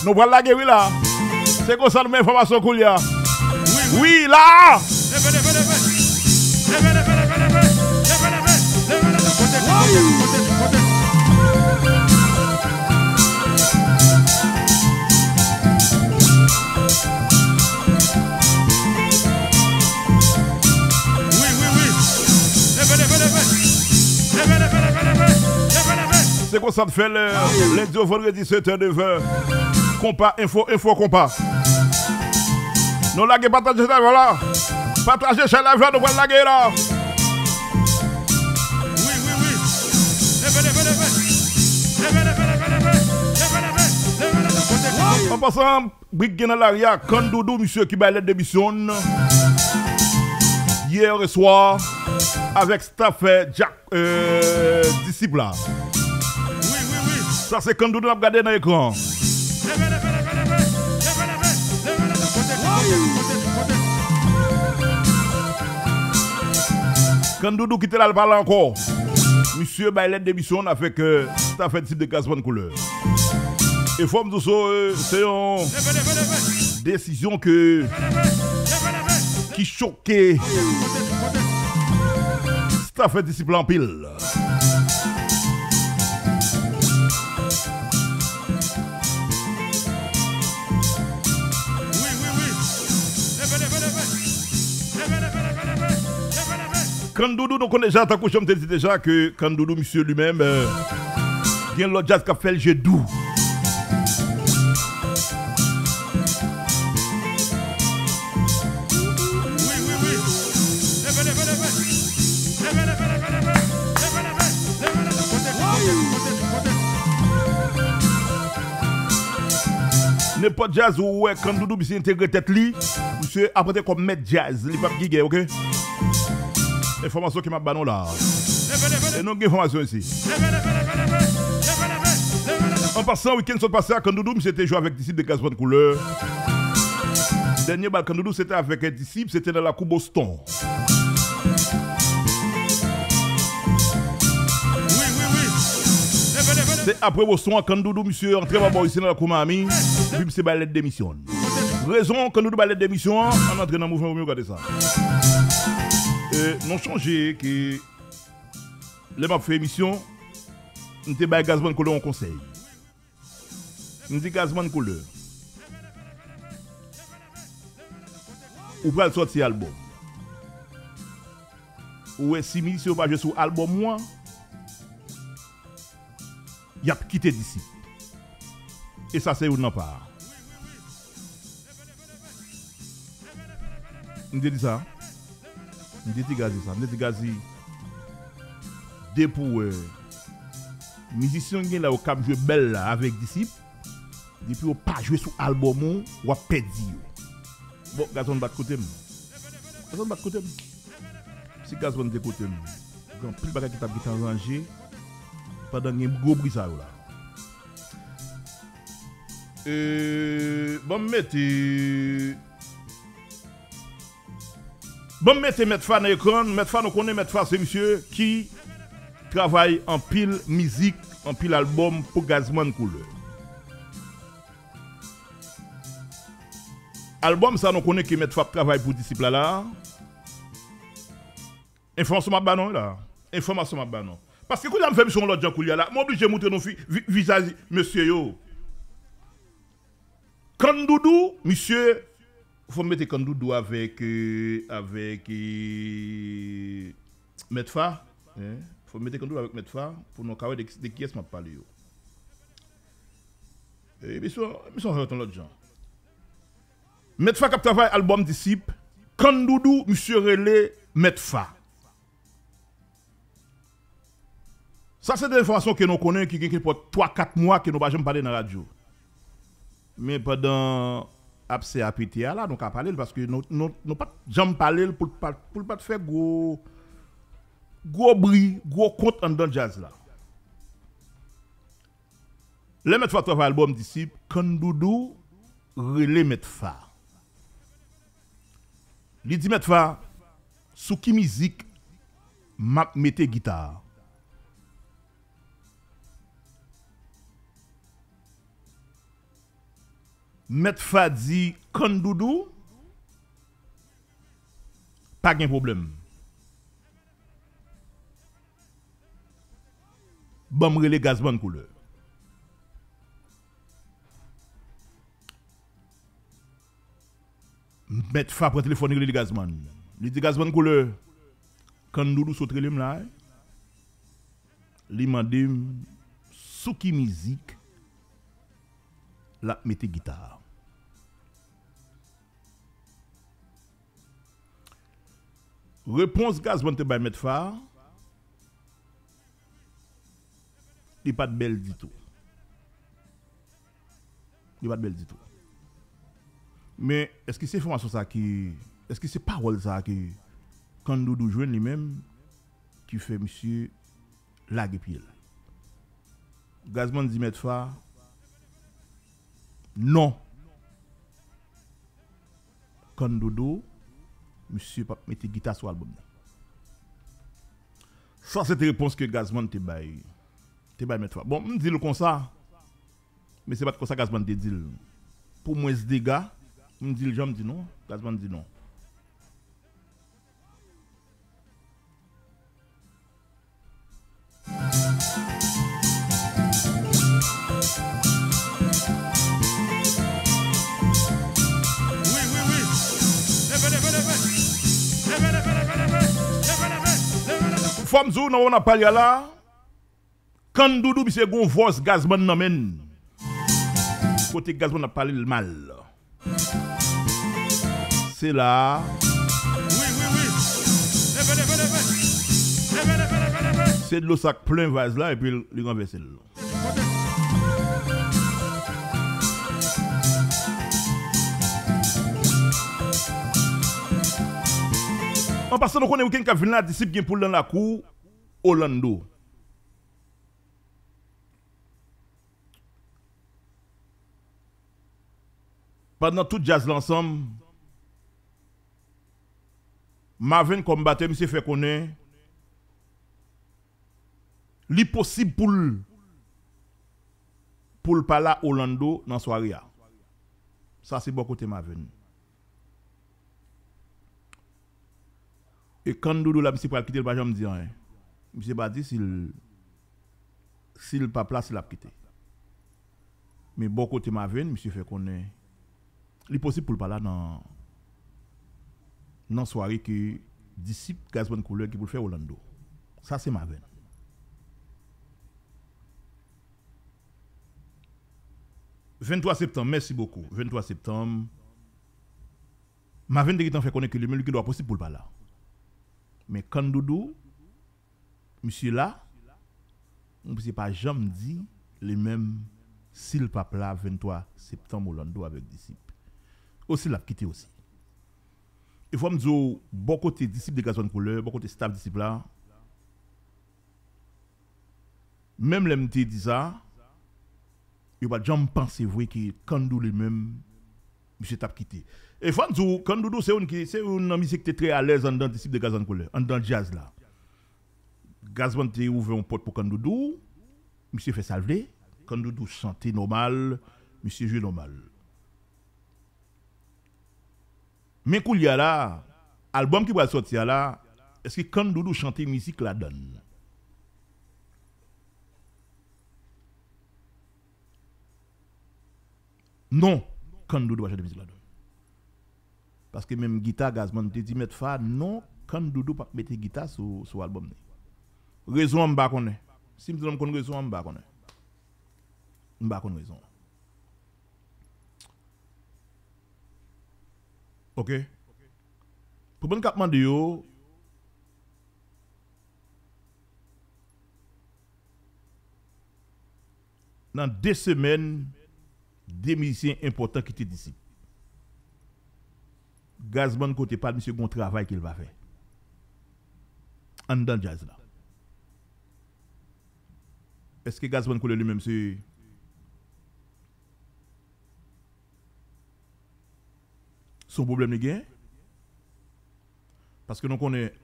Nous voilà la guerre là. C'est comme ça, nous mettons information cool là. Oui, là. C'est comme ça, fait lundi au vendredi 7h, 9h. Compas, info, compas. Nous laguez, partagez ça, voilà. Partagez chez la vie, nous allons laguer là. En passant, Big Genalaria, Kandoudou, monsieur qui baille d'émission. Hier soir, avec staff Jack disciple là. Ça c'est Kandoudou, on a regardé dans l'écran. Kandoudou qui était là le parler encore. Monsieur baille d'émission avec staff disciple de Gazman couleur. Et forme de ça, c'est une décision qui choquait staff disciple en pile. Kandoudou, nous connaissons déjà, tant que je me dis déjà que Kandoudou, monsieur lui-même, vient l'autre jazz qui a fait le jeu doux. N'importe jazz ou Kandoudou, monsieur intègre tête li, monsieur après comme mettre jazz, il pas giguer, ok? Information qui m'a banon là. Et non, information ici. En passant, week-end sont passés à Kandoudou, monsieur était joué avec disciple de Gazman couleur. Dernier bal Kandoudou, c'était avec un disciple, c'était dans la coupe Boston. C'est après Boston, Kandoudou, monsieur, entré d'abord ici dans la Koumami, et puis monsieur ballet démission. Raison, Kandoudou ballet démission, on entre dans le mouvement, vous regardez ça. Non changé que les m'a fait émission, nous te bail Gazman couleur en conseil. Nous dit Gazman couleur. Ou pas le sortir album. Ou est si si ou pas jouer sur album moi. Il a quitté d'ici. Et ça c'est une part. Nous dit ça. Nous dit gazi ça. Nous dit gazi. Des pour musicien qui là au cap jouer belle là avec disciple. Depuis ou pas jouer sur album ou a perdu. Bon, gazon bat côté. Gazon bat côté. Si gazon de côté. Grand plus bagage qui t'a bien arrangé pendant un gros bruit ça là. Bon mettez mettre fa dans l'écran, mettre fa nous connaît mettre fa c'est monsieur qui travaille en pile musique, en pile album pour Gazman couleur. Album ça nous connaît qui mettre fa travail pour disciple là. Information ma banon là. Information ma banon. Parce que quand on fait mission l'autre Jean là, moi obligé montrer nos visage monsieur yo. Kandoudou, monsieur, faut mettre Kandoudou avec Metfa, faut mettre Kandoudou avec Metfa pour nous carrer de qui est-ce m'a parlé yo. Et mission l'autre Jean. Metfa qui travaille album disciple, Kandoudou, monsieur relais Metfa. Ça, c'est des informations que nous connaissons qui pour 3-4 mois que nous n'avons jamais parlé dans la radio. Mais pendant APT, là, nous avons parlé parce que nous n'avons pas jamais parlé pour ne pas faire gros bruit, gros compte en dans le jazz. Là. Le mettre fa travail album disciple quand Doudou relé mettre fa. Li dit mettre fa sous qui musique m'a mette guitare. Mettre fa dit quand Doudou pas de problème. Bon relé gazman couleur. Mettre fa pour téléphone relé gazman. Li dit gazman couleur. Quand Doudou sauter lem là. Li mande sous qui musique la mette guitare. Réponse gazman te bay mettre fa. Il pas de belle du tout. Il pas de belle du tout. Mais est-ce que c'est information ça qui est-ce que c'est parole ça qui quand Doudou joue lui-même qui fait monsieur lague pied. Gazman dit mettre fa non. Quand Doudou monsieur pas mettre guitare sur l'album. Ça c'est une réponse que Gazman te bail. Te bail mettre fa. Bon, me dit le comme ça. Mais c'est pas comme ça Gazman te dit. Pour moi ce dégât, me dit le gens me dit non, Gazman dit non. Femme zou nan on a parlé là quand Doudou c'est gon voix Gazman nan men côté Gazman a parlé le mal c'est là c'est de l'eau sac plein vase là et puis il renverse l'eau. En passant, nous connaissons quelqu'un qui a venu la disciple pour dans la cour, Orlando. Pendant tout jazz l'ensemble, Marvin comme batteur, monsieur fait connaître, l'impossible pour le parler à Orlando dans la soirée. Ça, c'est bon côté Marvin. Et quand Doudou là, monsieur pour quitter le pas me dit rien. Monsieur pas dit s'il pas place, il a quitté. Mais bon côté Marvin, monsieur fait connaître. Il est possible pour le parler dans soirée que disciple Gazman couleur qui pour faire Orlando. Ça c'est Marvin. « 23 septembre, merci beaucoup. 23 septembre, Marvin de fait connaître que le même qui doit possible pour le parler. Mais quand Doudou, monsieur là, on ne peut pas jamais dire les mêmes s'il pas là 23 septembre Orlando avec disciples. Aussi l'a quitté aussi. Il faut me dire beaucoup de disciples de Gazman couleur, beaucoup de staff disciples là. Même les m'te dit ça, il va jamais penser vrai que Kandou lui-même monsieur t'a quitté. Et faut me dire Kandou c'est une musique qui est très à l'aise en dans disciple de Gazman couleur, en dans jazz là. Gazman te ouvert un porte pour Kandou, monsieur fait salver, Kandou chanter normal, monsieur joue normal. Mais qu'il y a là, album qui va sortir là, est-ce que quand Doudou chante musique la donne? Non, quand Doudou va chanter musique la donne. Parce que même guitare Gazman te dit mettre fa non, quand Doudou pas mettre guitare sur album. Raison en bas connaît. Si me donne raison en bas connaît. En bas connaît raison. OK. Pour bon cap mande yo dans 2 semaines des musiciens importants qui étaient d'ici. Gazman côté pas monsieur gon travail qu'il va faire. En dans jazz là. Est-ce que Gazman coule lui-même c'est son problème de gain. Parce que nous connaissons,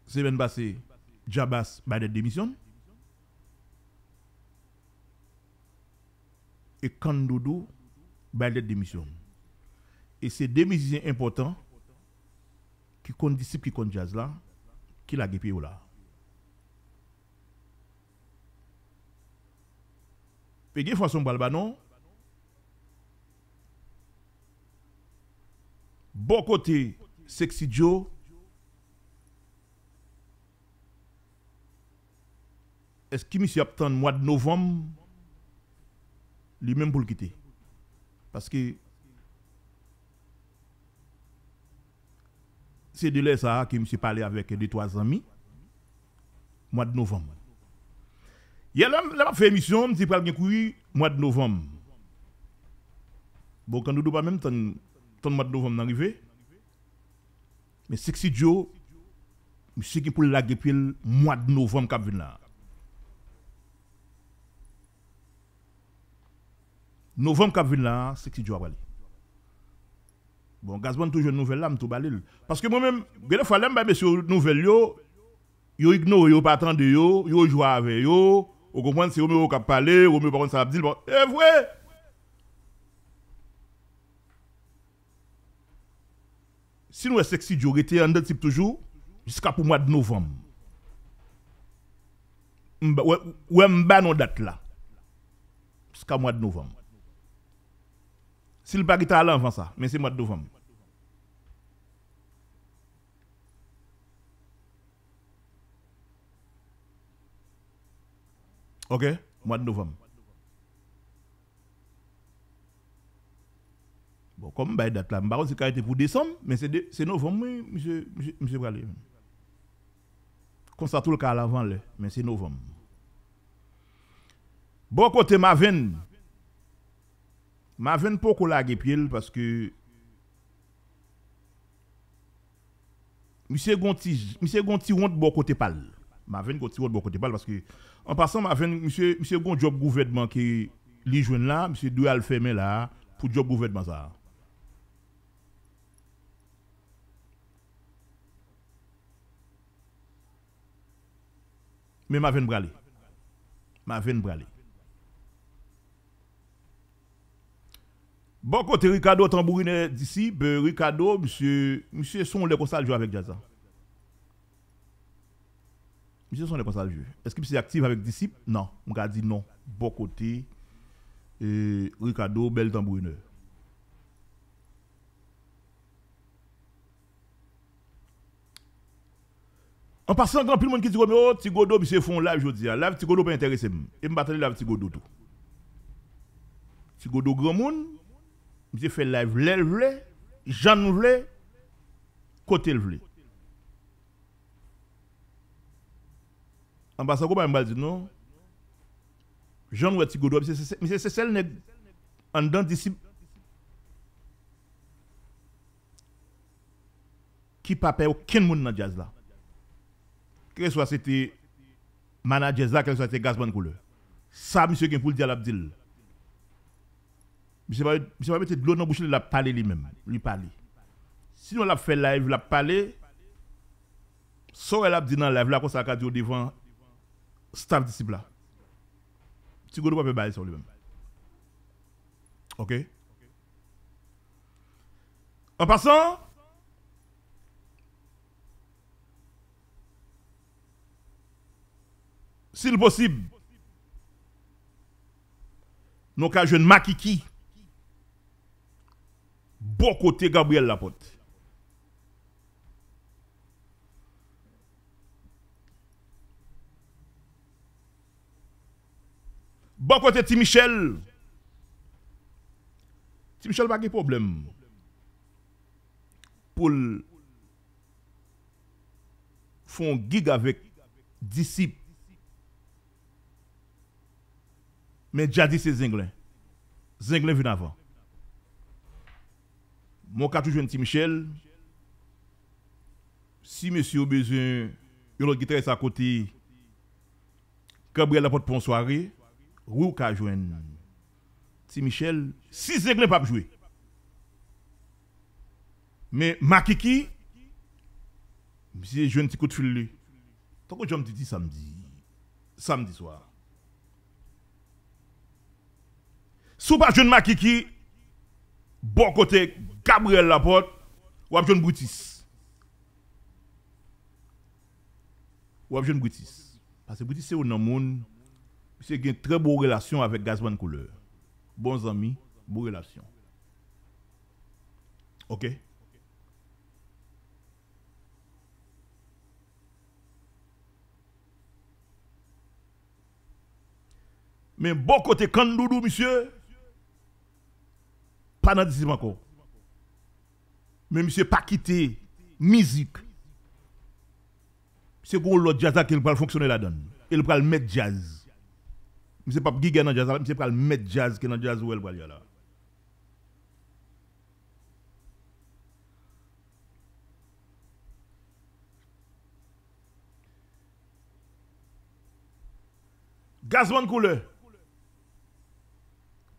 semaine passée, Jabas va être démission. Et Kandoudou va être démission. Et c'est deux musiciens importants qui comptent disciples, qui comptent jazz là, qui l'a guépé là. Et il y a façon balbanon. Bon côté, Sexy Joe. Est-ce qu'il m'y attend le mois de novembre, lui-même pour le quitter? Parce que c'est de là ça que je me suis parlé avec 2-3 amis, mois de novembre. Il y a là fait émission, je me suis parlé de mois de novembre. Bon, quand nous ne pas même temps mois de novembre arrivé, mais Sexy Joe, monsieur qui pour la depuis le mois de novembre qui vient là. Novembre qui vient là, Sexy Joe a parlé. Bon, Gazban toujours une nouvelle là, m'tou balil. Parce que moi-même, des fois là, monsieur nouvelle yo ignore yo, pas attendre yo joue avec yo, vous comprenez, c'est Roméo qui a parlé, Roméo par contre ça a dit, bon, c'est vrai. Si nous Sexy Joe était en type toujours, jusqu'à pour mois de novembre. Ouais, m'ba non date là. Jusqu'à mois de novembre. S'il pas à avant ça, mais c'est mois de novembre. OK, mois de novembre. Bon, comme bah date là, m'ba c'est été pour décembre, mais c'est novembre, monsieur Bralé. Comme ça tout le cas à l'avant là, mais c'est novembre. Bon côté Maven pour qu'on la pied parce que monsieur Gonti honte bon côté pal. Maven Gonti honte bon côté pal parce que en passant Maven monsieur gon job gouvernement qui li joine là, monsieur doit le fermer là pour job gouvernement ça. Mais Maven Bralé. Bon côté Ricardo Tambourine d'ici, Ricardo, monsieur son les constats jouer avec Jazza. Monsieur son les constats jouer. Est-ce qu'il est actif avec disciple? Non, on a dit non. Bon côté Ricardo bel Tambourine. En passant grand plus monde qui dit oh Tigodo monsieur font live jodi a. Live Tigodo pas intéressé m. Et m'ba tande live Tigodo tout. Tigodo grand monde monsieur fait live l'el vle, Jean vle, côté vle. En passant comment m'ba dit non. Jean ou Tigodo c'est celle nèg en dedans disciple qui pas paye aucun monde dans jazz là. Que soit c'était manager ça, que soit c'était Gazban couleur. Ça, monsieur qui pour le dire l'abdil. Monsieur va mettre de l'eau dans la bouche, il a parlé lui-même. Lui parler. Sinon, il a fait live, il a parlé. So, elle a dit dans live, là, qu'on s'est dit devant staff disciple là. Tu ne peux pas parler sur lui-même. OK? En passant, s'il possible, nous avons jeune Makiki, bon côté Gabriel Laporte. Bon côté Timichel. Timichel pas de problème. Pour faire un gig avec disciples. Mais déjà dit c'est Zinglin. Zinglin vient avant. Mon cas toujours un petit Michel. Si monsieur a besoin, il y a guitare à côté. Gabriel Laporte pour une soirée, ou ka joindre Ti Michel, si Zegle pas jouer. Mais Makiki, monsieur joue un petit coup de fil lui. Tant que je me dis samedi soir. Sous pas jeune Makiki, bon côté Gabriel Laporte, ou a jeune Boutis. Ou a jeune Boutis. Parce que Boutis c'est un monde, c'est une très bonne relation avec Gazman Couleur. Bons amis, bonne relation. OK? Mais bon côté Kandoudou, monsieur, pas dans le encore. Mais monsieur pas quitté musique. C'est pour l'autre jazz qui va fonctionner là-dedans. Il va mettre jazz. Monsieur pas giga dans jazz, monsieur pas mettre jazz qui dans jazz où elle va là. Gazman Couleur.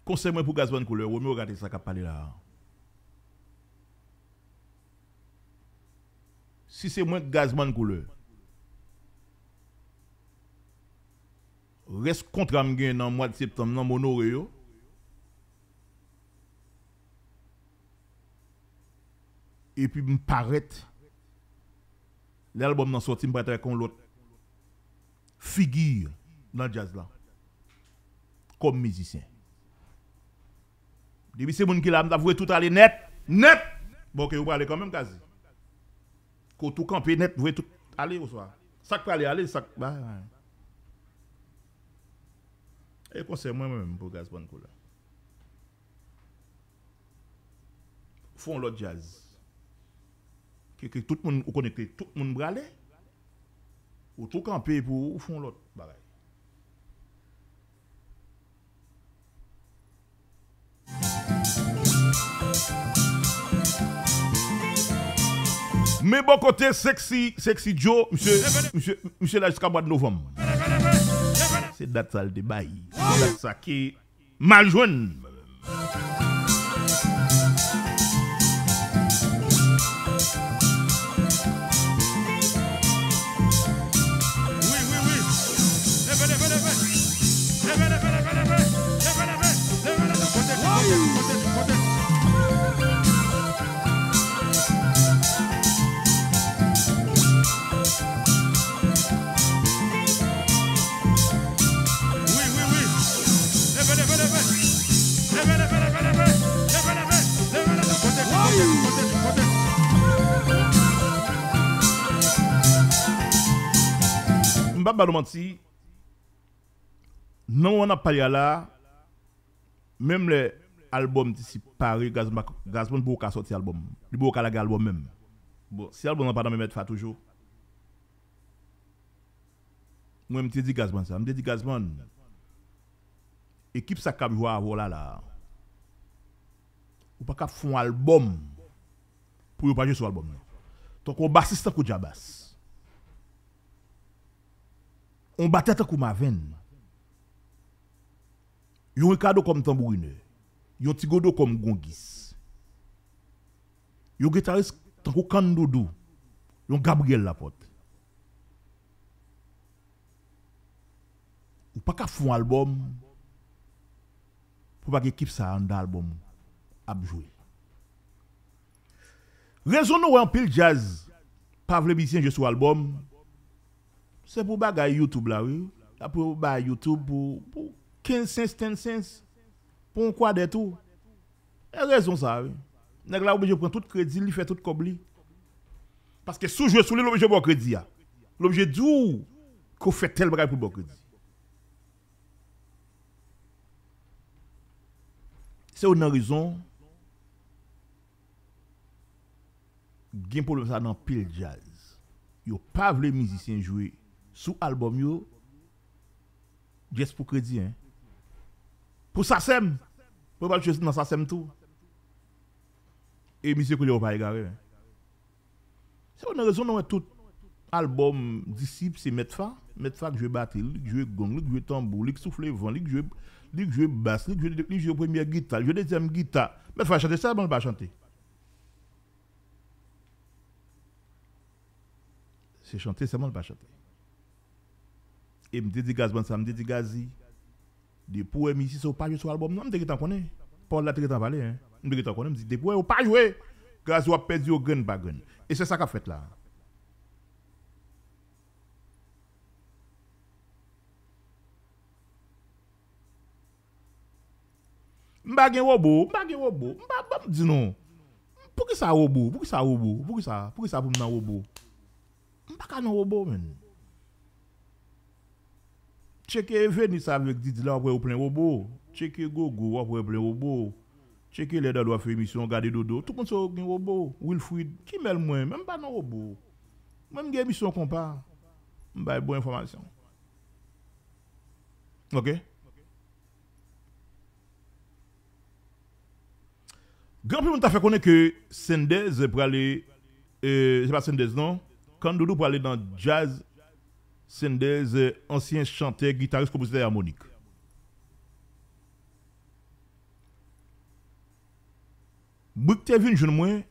Conseil moi pour Gazman Couleur, ou mieux regarder ça qu'a parlé là. Si c'est moi Gazman Couleur, reste contre moi dans le mois de septembre dans mon oreille. Et puis me paraît l'album dans sorti me paraît avec l'autre figure dans le jazz là comme musicien. Depuis c'est moun qui là m'avoué tout aller net. Bon que vous parlez quand même quasi. Quand tout camper net, vous tout aller au soir. Ça peut aller ça bah. Et conseil moi-même pour Gazman Couleur. Font l'autre jazz. Que tout le monde connecté, tout le monde bralé. Ou tout camper pour font l'autre bagaille. Mais bon côté sexy Joe, monsieur là jusqu'à mois de novembre. C'est date ça le débat. C'est date ça qui mal joine. M'ba menti. Non, on a parlé là. Même les albums d'ici Paris, Gazman pour qu'à sortir album. Il faut qu'à la album même. Bon, si album n'a pas dans mes mettre fa toujours. Moi me dit Gazman ça, me dit Gazman. Équipe ça cap jouer voilà là. Ou pas qu'à font album pour pas jouer sur album. Donc on bassiste pour Jabas. On battait tant comme Maven. Yon Ricardo comme tambourineur. Yon Tigodo comme Gongis. Yon guitariste tant que Kandoudou. Yon Gabriel Laporte. Ou pas qu'à font album pour pas équipe ça en album à jouer. Raison nous en pile jazz pas vle musicien je sur album. C'est pour bagay YouTube là oui. Pour bagay YouTube pour 15 cents 10 cents pour un quoi de tout. Et raison ça oui. Nèg là obligé prendre tout crédit, il fait tout cobli. Parce que sous jouer sous lui l'obligé bon crédit a. L'obligé dit qu'on fait tel bagay pour bon crédit. C'est une raison gen problème ça dans pile jazz. Yo pas vle musicien jouer sous album yo juste pour crédit hein. Pour ça sem. Pour pas jouer dans ça sem tout. Et monsieur Koulé pas égaré. C'est une raison non tout album disciple c'est mettre fa que jouer batterie, jouer gong, jouer tambour, souffler vent, jouer il joue basse, il joue première guitare, il joue deuxième guitare. Mais il faut chanter ça, bon, il va chanter. C'est chanter, c'est bon, il va chanter. Et me dit gaz, bon, ça me dit gazi. Des poèmes ici, c'est pas jouer sur l'album. Non, je t'en connais. Paul là, tu t'en parler, hein. Je t'en connais, me dit des poèmes, pas jouer. Gaz, ou perdu au gun, pas gun. Et c'est ça qu'a fait là. M'ba gen robot, m'ba dis non. Pour que ça robot? Pour que ça robot? Pour que ça pour nan robot? M'ba ka nan robot men. Checker Venus avec Didi là après plein robot. Checker Gogo après plein robot. Checker les doit faire émission garder dodo. Tout le monde so gen robot. Wilfried qui mêle moi même pas nan robot. Même gen émission compas. M'ba bonne information. OK? Grand plus, on t'a fait connaître que Sendez pour aller, c'est pas Sendez non, quand Doudou pour aller dans jazz, Sendez, ancien chanteur, guitariste, compositeur harmonique. Bouk te vin jeune moi,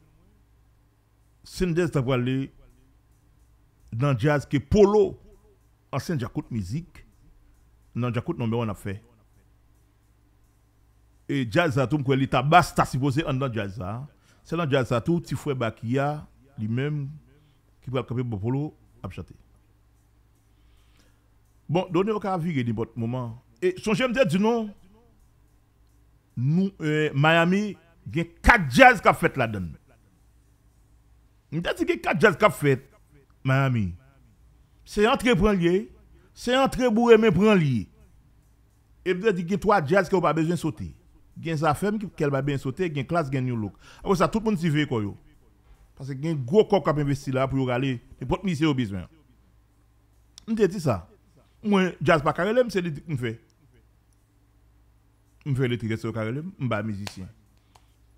Sendez t'a pour aller dans jazz que Polo, ancien Jacout musique, dans Jacout numéro on a fait. Et jazz à tout quoi l'état basse ta supposé en dans jazz ça c'est dans jazz à tout petit frère Bakia lui-même qui va camper Polo à chanter bon donner au cas virer n'importe moment et son j'aime dire du nom nous Miami il y a 4 jazz qu'a fait là-dedans on dit qu'il y a 4 jazz qu'a fait Miami c'est entrée prendre lié c'est entrée bourré mais prend lié et peut-être qu'il y a 3 jazz qu'on pas besoin sauter gen sa femme qui va bien sauter, gen classe, gen new look. Après ça, tout le monde s'y fait quoi yo. Parce que gen gros corps qui a investi là pour y aller, et pour misser au besoin. On dit ça. Moi, jazz pas carrelem, c'est l'éthique que je fais. Je fais l'éthique sur carrelem, je suis musicien.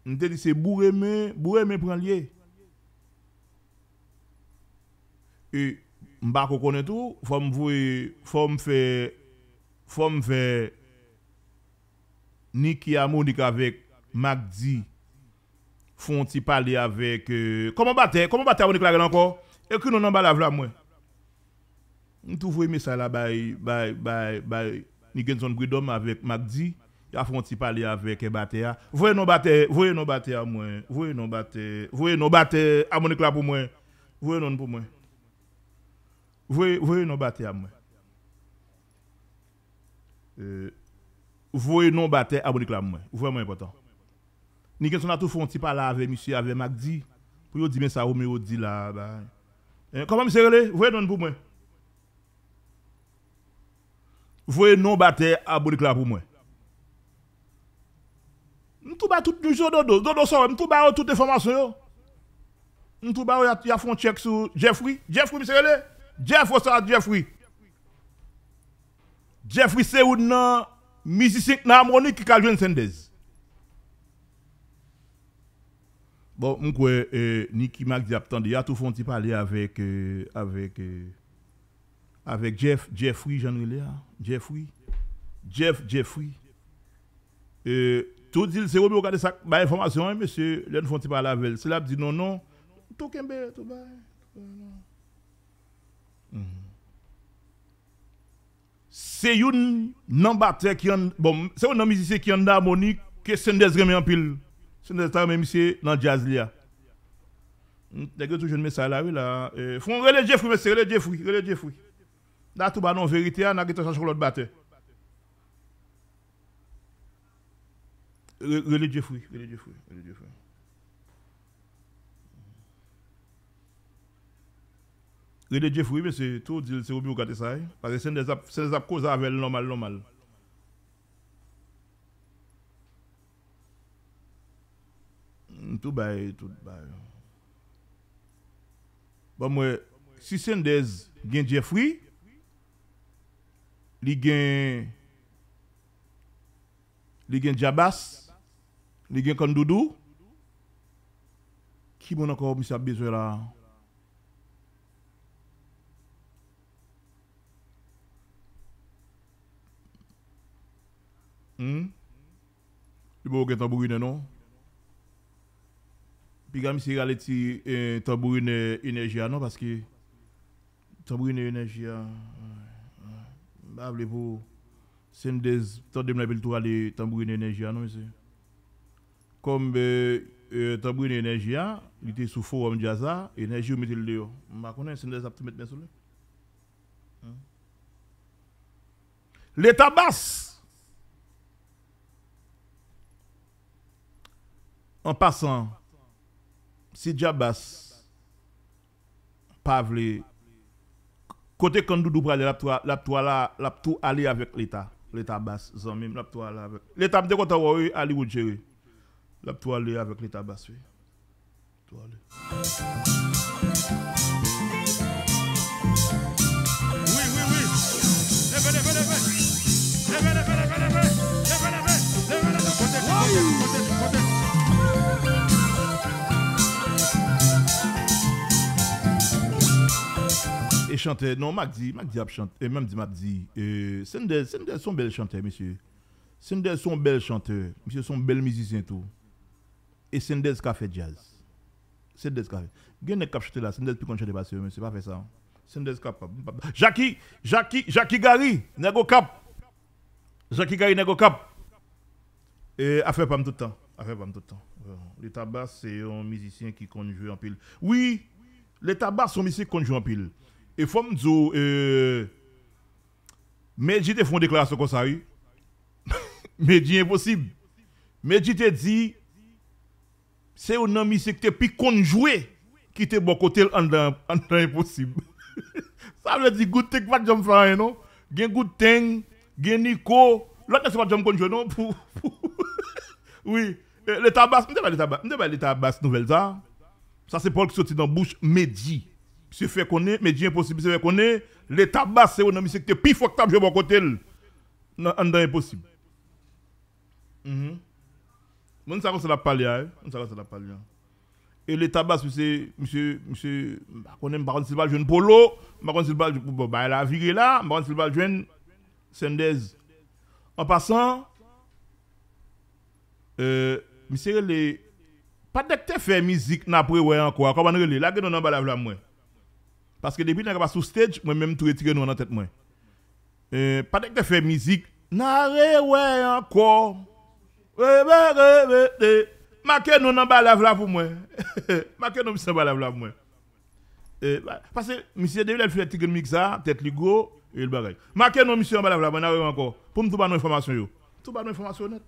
On dit c'est bourré mais prend lié. Et je pas connaître tout, faut me faire Niki Harmonique avec Magdi font ti parler avec comment battre Harmonique là encore et que nous n'en bas là moi on trouve aimer ça là by Nickenson Bridom avec Magdi il a font ti parler avec Batea voyez non Batea moi voyez non Batea Harmonique là pour moi voyez non pour moi voyez non Batea moi voyez non battre Harmonique là moi vraiment important Nickenson a tout font ti parler avec monsieur avec Magdi pour dire mais ça Romeo dit là comment monsieur relé voyez non pour moi voyez non battre Harmonique là pour moi tout ba tout toujours dodo ça tout ba toute information yo tout ba y a font check sur Jeffrey monsieur relé Jeffrey c'est ou non musicien harmonique qui a joué Sendez. Bon, m'kwe Niki Magdi attendait a tout font ti parler avec Jeffrey Jean-Relé Jeffrey tout dit c'est Romy regarder ça ba information monsieur l'en font ti parler avec c'est là dit non tout kembe tout ba c'est une non batteur qui bon c'est un musicien qui en harmonique que Sendez remet en pile Sendez ta même monsieur dans jazz là d'ailleurs toujours me ça là oui là font relais Jeffrey monsieur relais Jeffrey là tout ba non vérité n'a que chercher l'autre batteur relais Jeffrey Relais Jeffrey mais c'est tout dit c'est Romy regarder ça parce que c'est des cause avec normal tout bail bon moi si Sendez gen Jeffrey li gen Jabas li gen Kondoudou qui bon encore monsieur a besoin là Il faut que tambourine non. Puis comme si il ti tambourine énergie non parce que tambourine énergie bah vous c'est des temps de m'appelle tout aller tambourine énergie non monsieur. Comme tambourine énergie il était sous forum jazza énergie mettez le dehors. M'a connais c'est des aptes mettre sur lui. L'état basse en passant si Jabas pas vle côté quand Doudou prale la tout aller avec l'état basse zanmim la tout aller avec l'état de côté oui Hollywood chéri la tout aller avec l'état basse oui tout aller oui et chanter non Magdi a chanté et même dit Magdi Sendel sont belles chanteurs monsieur Sendel sont belles chanteurs monsieur sont belles musiciens tout et Sendel qui fait jazz Sendel qui fait gagne cap chanter là Sendel plus qu'on chanter parce que monsieur pas fait ça Sendel capable Jackie Gary nego cap Jackie Gary nego cap et a fait pas tout le temps l'état basse c'est un musicien qui compte jouer en pile oui l'état basse sont musiciens qui compte jouer en pile. Et faut me dire, Medji te font une déclaration comme ça, oui. Medji impossible. Medji te dit, c'est un homme qui te plus qu'on jouer qui te bon côté en impossible. Ça veut dire, good thing, pas de jam faire, non? Gen good thing, gen Nico, l'autre c'est pas de jam qu'on joue, non? Oui, l'état basse, l'état basse nouvelle ça. Ça c'est Paul qui sorti dans bouche Medji. Se fait connaître, mais impossible, se fait connaître, l'état bas, c'est un homme qui est plus fort que tu as bon côté, non, impossible. Mon ça la parler, et l'état bas, monsieur, connaît pas si va jeune polo, pas si va bah la viré là, pas si va jeune Sendez. En passant, monsieur les pas dès que tu fais musique n'a pas ouais encore, comment on là que non ba la moi. Parce que depuis que pas sous stage, moi même tout retirer nous dans tête moi. Pas que faire musique, n'arrête ouais encore. Marquez nous dans balave pour moi. Marquez nous dans balave pour moi. Parce que monsieur David il fait tigre mix ça, tête ligo et le bagage. Marquez nous monsieur en balave là, n'arrête encore. Pour me tout ba nos information yo. Tout ba nos information net.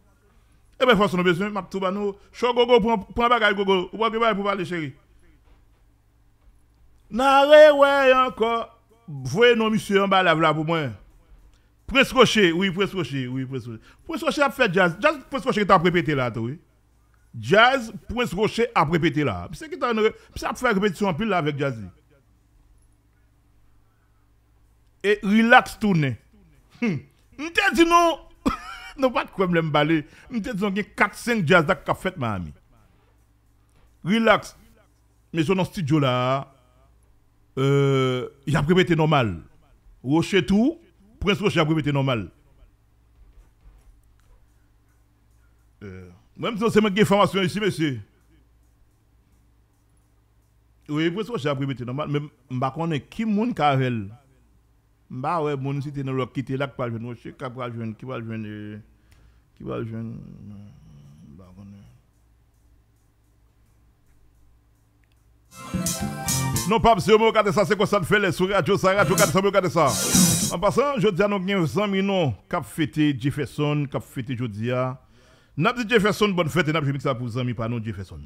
Eh ben force nous besoin, m'a tout ba nous. Show gogo prend bagage gogo. Ou pas que pour parler chéri. N'arrête ouais encore. Voyez non monsieur en bas là pour moi. Prince Rocher, oui Prince Rocher. Prince Rocher a fait jazz. Jazz Prince Rocher t'a répété là oui. Jazz Prince Rocher a répété là. C'est qui t'a ça fait répétition en pile là avec jazz. Et relax tourner. M'te dit non. Non pas de problème balé. M'te dit on 4-5 jazz qui a fait ma ami. Relax. Mais son studio là il a répété normal. Rocher tout, Prince Rocher a répété normal. Même si c'est une information ici, monsieur. Oui, Prince Rocher a répété normal. Mais je ne connais pas qui moun Karel. Je ne sais pas si c'est dans le quitter là qui va jouer Rocher, qui va jouer. Non, pas si vous regardez ça, c'est quoi ça fait les sur radio, ça radio, regardez ça. En passant, je dis à nos 100 000 cap fêté Jefferson, cap fêté Jodia. N'a dit Jefferson, bonne fête, et n'a pas ça pour les amis, pas non Jefferson.